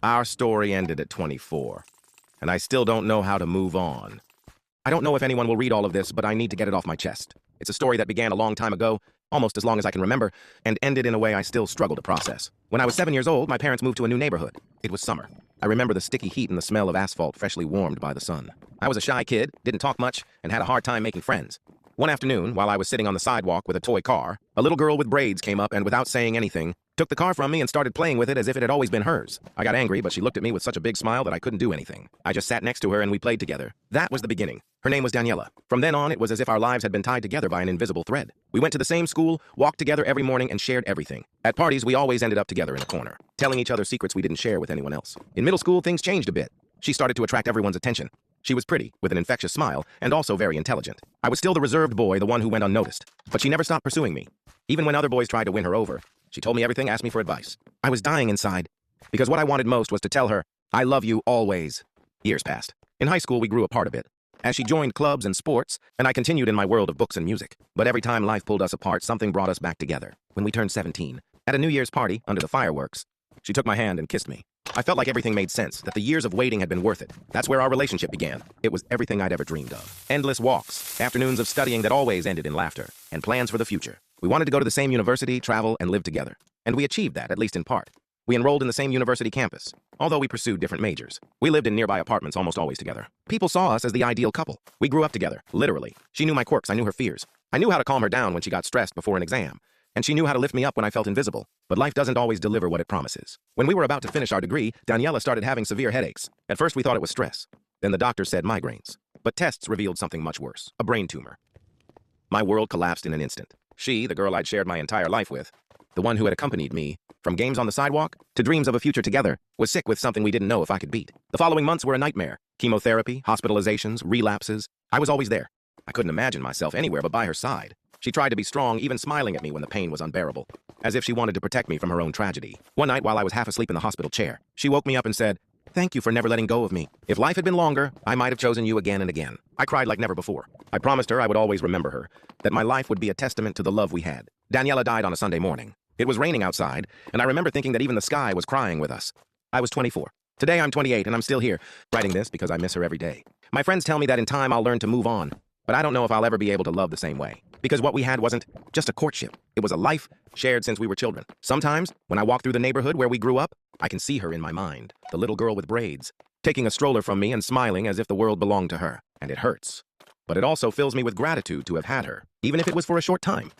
Our story ended at 24, and I still don't know how to move on. I don't know if anyone will read all of this, but I need to get it off my chest. It's a story that began a long time ago, almost as long as I can remember, and ended in a way I still struggle to process. When I was 7 years old, my parents moved to a new neighborhood. It was summer. I remember the sticky heat and the smell of asphalt freshly warmed by the sun. I was a shy kid, didn't talk much, and had a hard time making friends. One afternoon, while I was sitting on the sidewalk with a toy car, a little girl with braids came up and, without saying anything, took the car from me and started playing with it as if it had always been hers. I got angry, but she looked at me with such a big smile that I couldn't do anything. I just sat next to her and we played together. That was the beginning. Her name was Daniela. From then on, it was as if our lives had been tied together by an invisible thread. We went to the same school, walked together every morning, and shared everything. At parties, we always ended up together in a corner, telling each other secrets we didn't share with anyone else. In middle school, things changed a bit. She started to attract everyone's attention. She was pretty, with an infectious smile, and also very intelligent. I was still the reserved boy, the one who went unnoticed. But she never stopped pursuing me. Even when other boys tried to win her over, she told me everything, asked me for advice. I was dying inside, because what I wanted most was to tell her, I love you always. Years passed. In high school, we grew apart a bit, as she joined clubs and sports, and I continued in my world of books and music. But every time life pulled us apart, something brought us back together. When we turned 17, at a New Year's party, under the fireworks, she took my hand and kissed me. I felt like everything made sense, that the years of waiting had been worth it. That's where our relationship began. It was everything I'd ever dreamed of. Endless walks, afternoons of studying that always ended in laughter, and plans for the future. We wanted to go to the same university, travel, and live together. And we achieved that, at least in part. We enrolled in the same university campus, although we pursued different majors. We lived in nearby apartments almost always together. People saw us as the ideal couple. We grew up together, literally. She knew my quirks, I knew her fears. I knew how to calm her down when she got stressed before an exam. And she knew how to lift me up when I felt invisible. But life doesn't always deliver what it promises. When we were about to finish our degree, Daniela started having severe headaches. At first we thought it was stress. Then the doctor said migraines. But tests revealed something much worse, a brain tumor. My world collapsed in an instant. She, the girl I'd shared my entire life with, the one who had accompanied me, from games on the sidewalk to dreams of a future together, was sick with something we didn't know if I could beat. The following months were a nightmare. Chemotherapy, hospitalizations, relapses. I was always there. I couldn't imagine myself anywhere but by her side. She tried to be strong, even smiling at me when the pain was unbearable, as if she wanted to protect me from her own tragedy. One night, while I was half asleep in the hospital chair, she woke me up and said, "Thank you for never letting go of me. If life had been longer, I might have chosen you again and again." I cried like never before. I promised her I would always remember her, that my life would be a testament to the love we had. Daniela died on a Sunday morning. It was raining outside, and I remember thinking that even the sky was crying with us. I was 24. Today I'm 28, and I'm still here, writing this because I miss her every day. My friends tell me that in time I'll learn to move on, but I don't know if I'll ever be able to love the same way. Because what we had wasn't just a courtship. It was a life shared since we were children. Sometimes, when I walk through the neighborhood where we grew up, I can see her in my mind, the little girl with braids, taking a stroller from me and smiling as if the world belonged to her. And it hurts. But it also fills me with gratitude to have had her, even if it was for a short time.